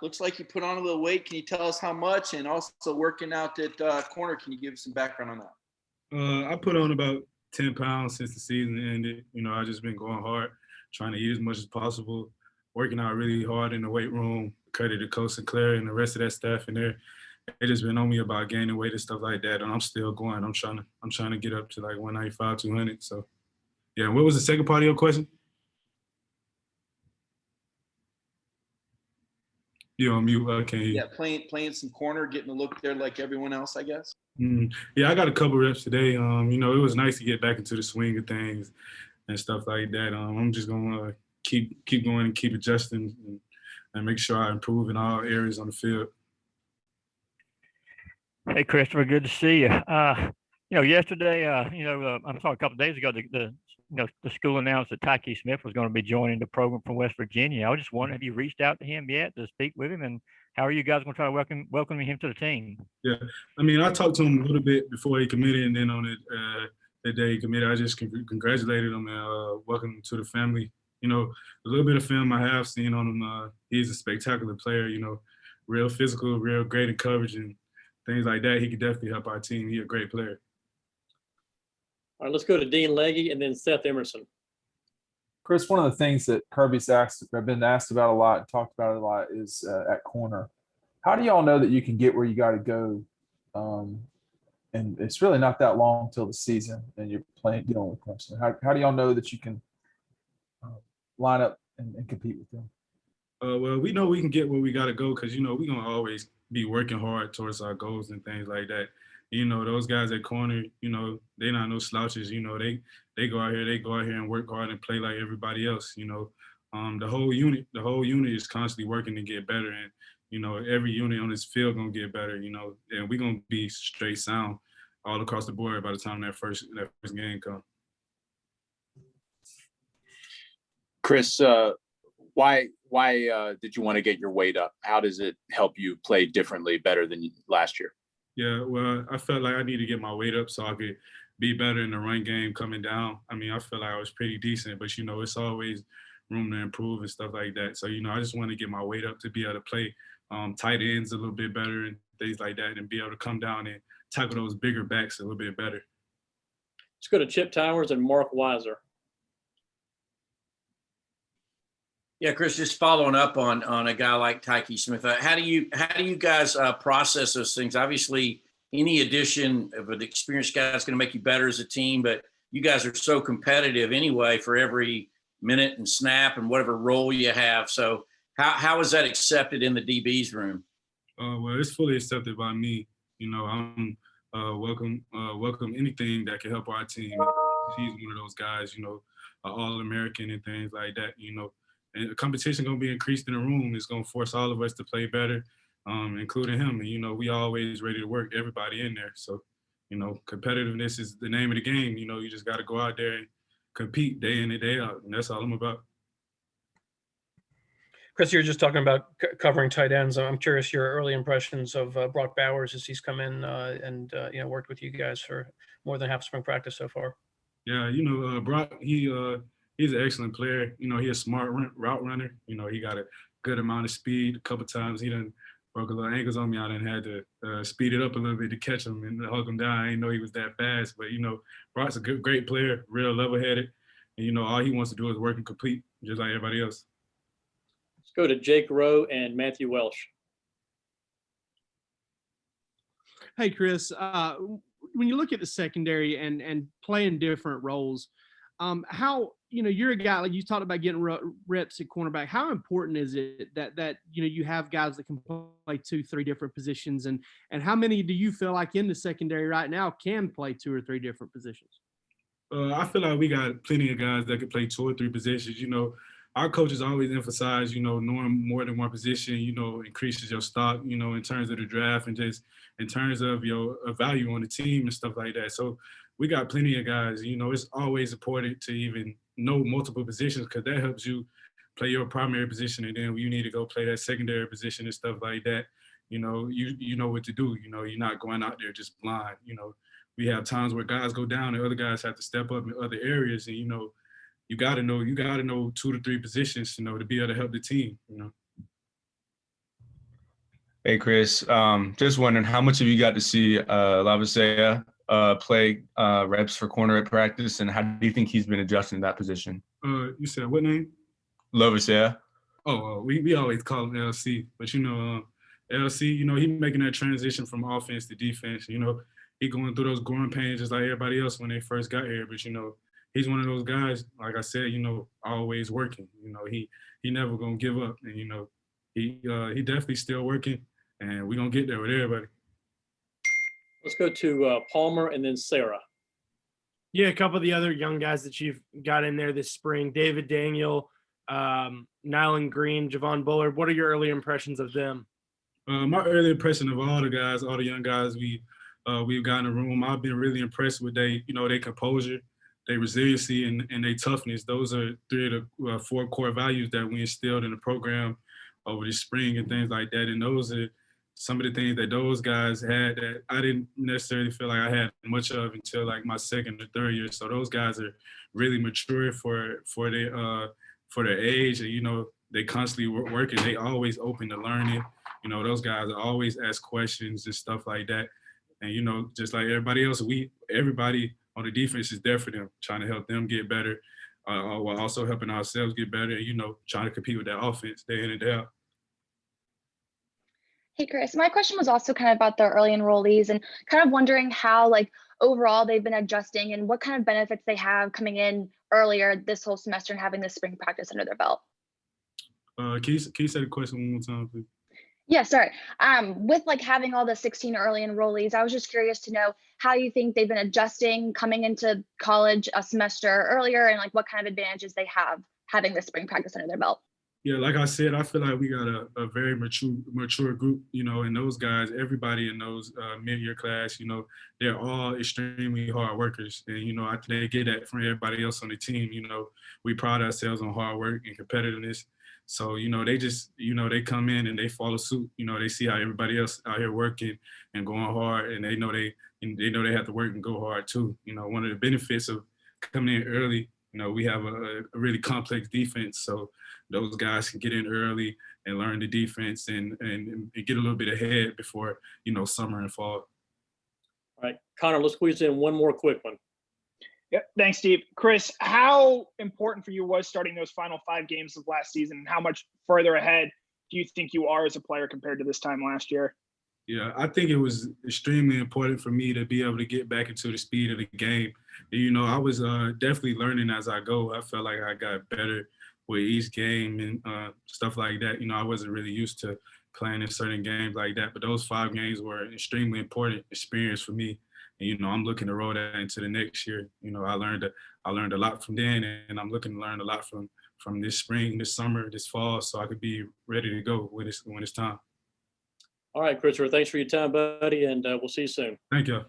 Looks like you put on a little weight. Can you tell us how much? And also working out at corner, can you give us some background on that? I put on about 10 pounds since the season ended. I just been going hard, trying to eat as much as possible, working out really hard in the weight room. Credit to Coach Sinclair and the rest of that staff in there. They just been on me about gaining weight and stuff like that, and I'm still going. I'm trying to get up to like 195, 200. So yeah. What was the second part of your question? You on mute? Can you? Yeah, playing some corner, getting to look there like everyone else, I guess. Yeah, I got a couple reps today. It was nice to get back into the swing of things and stuff like that. I'm just gonna keep going and keep adjusting and make sure I improve in all areas on the field. Hey, Christopher, good to see you. Yesterday, I'm sorry, a couple of days ago, the school announced that Tyrone Smith was going to be joining the program from West Virginia. I was just wondering, have you reached out to him yet to speak with him, and how are you guys going to try to welcome him to the team? Yeah, I talked to him a little bit before he committed, and then on the day he committed, I just congratulated him and welcomed him to the family. A little bit of film I have seen on him, he's a spectacular player. Real physical, real great in coverage and things like that. He could definitely help our team. He's a great player. All right, let's go to Dean Legge and then Seth Emerson. Chris, one of the things that Kirby's been asked about a lot and talked about a lot is at corner. How do y'all know that you can get where you got to go? And it's really not that long till the season, and you're dealing with Clemson. How do y'all know that you can line up and compete with them? Well, we know we can get where we got to go because, we're going to always be working hard towards our goals and things like that. Those guys at corner, they not no slouches. They go out here and work hard and play like everybody else. The whole unit is constantly working to get better, and every unit on this field gonna get better. And we're gonna be straight sound all across the board by the time that first game comes. Chris, why did you want to get your weight up? How does it help you play differently, better than last year? Yeah, well, I felt like I need to get my weight up so I could be better in the run game coming down. I felt like I was pretty decent, but it's always room to improve and stuff like that. So I just want to get my weight up to be able to play tight ends a little bit better and things like that, and be able to come down and tackle those bigger backs a little bit better. Let's go to Chip Towers and Mark Weiser. Yeah, Chris, just following up on a guy like Tyrone Smith, how do you guys process those things? Obviously, any addition of an experienced guy is going to make you better as a team, but you guys are so competitive anyway for every minute and snap and whatever role you have. So how is that accepted in the DB's room? Well, it's fully accepted by me. I'm welcome anything that can help our team. He's one of those guys, All-American and things like that, And the competition going to be increased in the room. It's going to force all of us to play better, including him. And, we always ready to work everybody in there. So, competitiveness is the name of the game. You just got to go out there and compete day in and day out. And that's all I'm about. Chris, you were just talking about covering tight ends. I'm curious your early impressions of Brock Bowers as he's come in and worked with you guys for more than half spring practice so far. Yeah, Brock, he's an excellent player. He's a smart route runner. He got a good amount of speed. A couple times he done broke a little ankles on me. I done had to speed it up a little bit to catch him and hug him down. I didn't know he was that fast. But, Brock's a great player, real level-headed. And, all he wants to do is work and complete, just like everybody else. Let's go to Jake Rowe and Matthew Welsh. Hey, Chris, when you look at the secondary and playing different roles, how, you're a guy, like you talked about getting reps at cornerback. How important is it that you have guys that can play 2-3 different positions, and how many do you feel like in the secondary right now can play 2 or 3 different positions? I feel like we got plenty of guys that can play 2 or 3 positions. Our coaches always emphasize, knowing more than one position, increases your stock, in terms of the draft and just in terms of your value on the team and stuff like that. So we got plenty of guys. It's always important to even know multiple positions because that helps you play your primary position, and then you need to go play that secondary position and stuff like that. You know what to do. You're not going out there just blind. We have times where guys go down and other guys have to step up in other areas, and you got to know 2 to 3 positions, to be able to help the team. Hey, Chris. Just wondering how much have you got to see Lavasea play reps for corner at practice, and how do you think he's been adjusting to that position? You said what name? Lavasea. Oh, we always call him LC, but LC, he making that transition from offense to defense. He going through those growing pains just like everybody else when they first got here. But he's one of those guys. Like I said, always working. He never gonna give up, and he definitely still working, and we gonna get there with everybody. Let's go to Palmer and then Sarah. Yeah, a couple of the other young guys that you've got in there this spring, David Daniel, Nyland Green, Javon Bullard. What are your early impressions of them? My early impression of all the young guys we've got in the room, I've been really impressed with their composure, their resiliency, and their toughness. Those are 3 of the 4 core values that we instilled in the program over the spring and things like that. And those are some of the things that those guys had that I didn't necessarily feel like I had much of until like my second or third year. So those guys are really mature for their age, and they constantly working. They always open to learning. Those guys always ask questions and stuff like that. And just like everybody else, everybody on the defense is there for them, trying to help them get better, while also helping ourselves get better. Trying to compete with that offense day in and day out. Hey, Chris, my question was also kind of about the early enrollees and kind of wondering how, overall they've been adjusting and what kind of benefits they have coming in earlier this whole semester and having this spring practice under their belt. Can you say the question one more time, please? Yeah, sorry. With having all the 16 early enrollees, I was just curious to know how you think they've been adjusting coming into college a semester earlier and what kind of advantages they have having this spring practice under their belt. Yeah, like I said, I feel like we got a very mature group, and those guys, everybody in those mid-year class, they're all extremely hard workers. And, I think they get that from everybody else on the team. We pride ourselves on hard work and competitiveness. So, they just, they come in and they follow suit. They see how everybody else out here working and going hard, and they know they have to work and go hard too. One of the benefits of coming in early, we have a really complex defense. So those guys can get in early and learn the defense and get a little bit ahead before, summer and fall. All right, Connor, let's squeeze in one more quick one. Yeah, thanks, Steve. Chris, how important for you was starting those final 5 games of last season? How much further ahead do you think you are as a player compared to this time last year? Yeah, I think it was extremely important for me to be able to get back into the speed of the game. I was definitely learning as I go. I felt like I got better with each game and stuff like that. I wasn't really used to playing in certain games like that, but those 5 games were an extremely important experience for me. And, I'm looking to roll that into the next year. I learned a lot from then, and I'm looking to learn a lot from this spring, this summer, this fall, so I could be ready to go when it's time. All right, Christopher, thanks for your time, buddy, and we'll see you soon. Thank you.